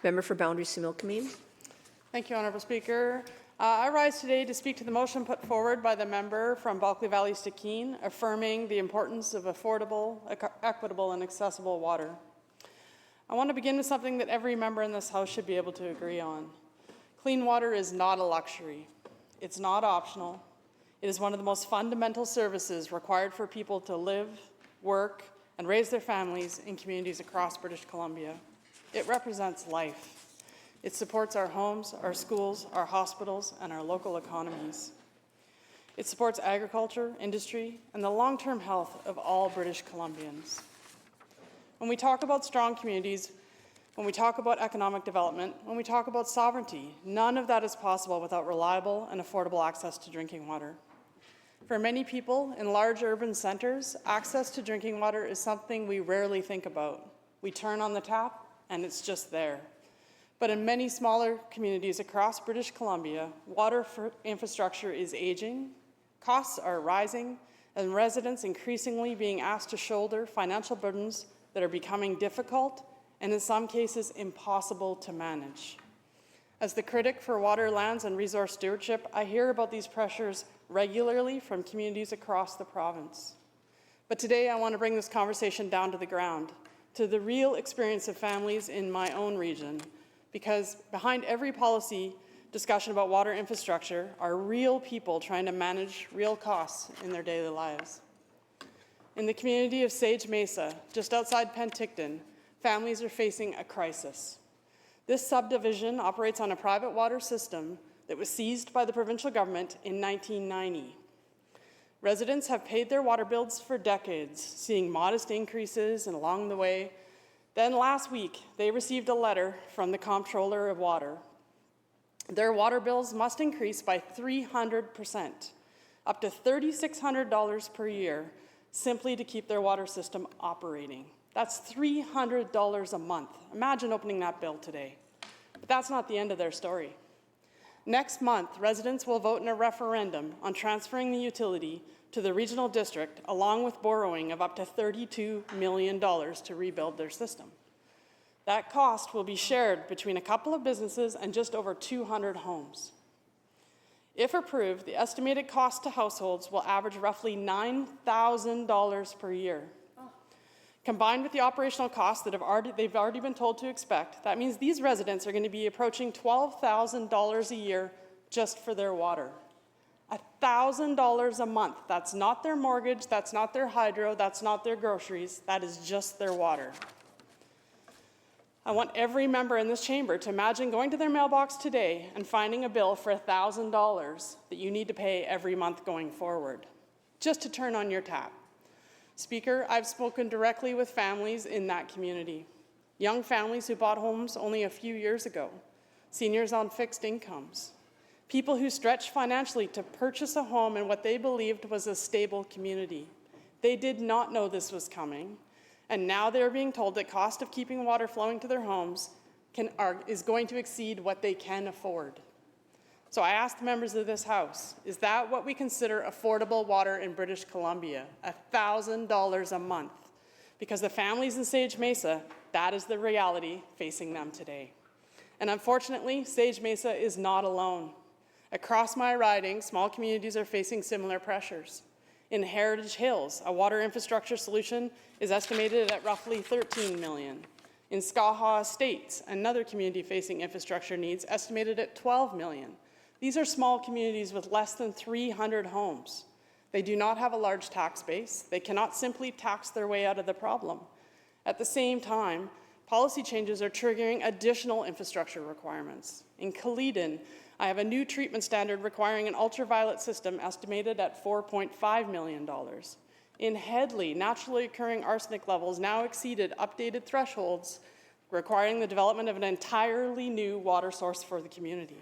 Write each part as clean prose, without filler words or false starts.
Member for Boundary Similkameen. Thank you, Honourable Speaker. I rise today to speak to the motion put forward by the member from Bulkley Valley Stikeen, affirming the importance of affordable, equitable and accessible water. I want to begin with something that every member in this House should be able to agree on. Clean water is not a luxury. It's not optional. It is one of the most fundamental services required for people to live, work, and raise their families in communities across British Columbia. It represents life. It supports our homes, our schools, our hospitals, and our local economies. It supports agriculture, industry, and the long-term health of all British Columbians. When we talk about strong communities, when we talk about economic development, when we talk about sovereignty, none of that is possible without reliable and affordable access to drinking water. For many people in large urban centres, access to drinking water is something we rarely think about. We turn on the tap, and it's just there. But in many smaller communities across British Columbia, water infrastructure is aging, costs are rising, and residents increasingly being asked to shoulder financial burdens that are becoming difficult and in some cases impossible to manage. As the critic for water, lands, and resource stewardship, I hear about these pressures regularly from communities across the province. But today I want to bring this conversation down to the ground, to the real experience of families in my own region, because behind every policy discussion about water infrastructure are real people trying to manage real costs in their daily lives. In the community of Sage Mesa, just outside Penticton, families are facing a crisis. This subdivision operates on a private water system that was seized by the provincial government in 1990. Residents have paid their water bills for decades, seeing modest increases and along the way. Then last week, they received a letter from the Comptroller of Water. Their water bills must increase by 300%, up to $3,600 per year, simply to keep their water system operating. That's $300 a month. Imagine opening that bill today. But that's not the end of their story. Next month, residents will vote in a referendum on transferring the utility to the regional district, along with borrowing of up to $32 million to rebuild their system. That cost will be shared between a couple of businesses and just over 200 homes. If approved, the estimated cost to households will average roughly $9,000 per year. Combined with the operational costs that they've already been told to expect, that means these residents are going to be approaching $12,000 a year just for their water. $1,000 a month. That's not their mortgage, that's not their hydro, that's not their groceries, that is just their water. I want every member in this chamber to imagine going to their mailbox today and finding a bill for $1,000 that you need to pay every month going forward, just to turn on your tap. Speaker, I've spoken directly with families in that community. Young families who bought homes only a few years ago, seniors on fixed incomes, people who stretched financially to purchase a home in what they believed was a stable community. They did not know this was coming, and now they're being told the cost of keeping water flowing to their homes is going to exceed what they can afford. So I ask the members of this House, is that what we consider affordable water in British Columbia? $1,000 a month. Because the families in Sage Mesa, that is the reality facing them today. And unfortunately, Sage Mesa is not alone. Across my riding, small communities are facing similar pressures. In Heritage Hills, a water infrastructure solution is estimated at roughly $13 million. In Skaha Estates, another community facing infrastructure needs, estimated at $12 million. These are small communities with less than 300 homes. They do not have a large tax base. They cannot simply tax their way out of the problem. At the same time, policy changes are triggering additional infrastructure requirements. In Kaleden, I have a new treatment standard requiring an ultraviolet system estimated at $4.5 million. In Hedley, naturally occurring arsenic levels now exceeded updated thresholds, requiring the development of an entirely new water source for the community.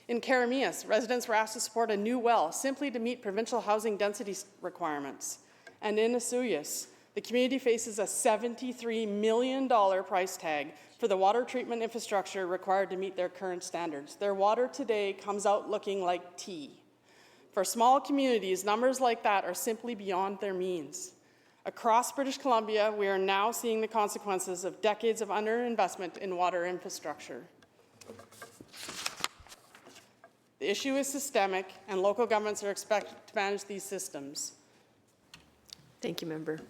In Keremeos, residents were asked to support a new well simply to meet provincial housing density requirements. And in Asuyas, the community faces a $73 million price tag for the water treatment infrastructure required to meet their current standards. Their water today comes out looking like tea. For small communities, numbers like that are simply beyond their means. Across British Columbia, we are now seeing the consequences of decades of underinvestment in water infrastructure. The issue is systemic, and local governments are expected to manage these systems. Thank you, member.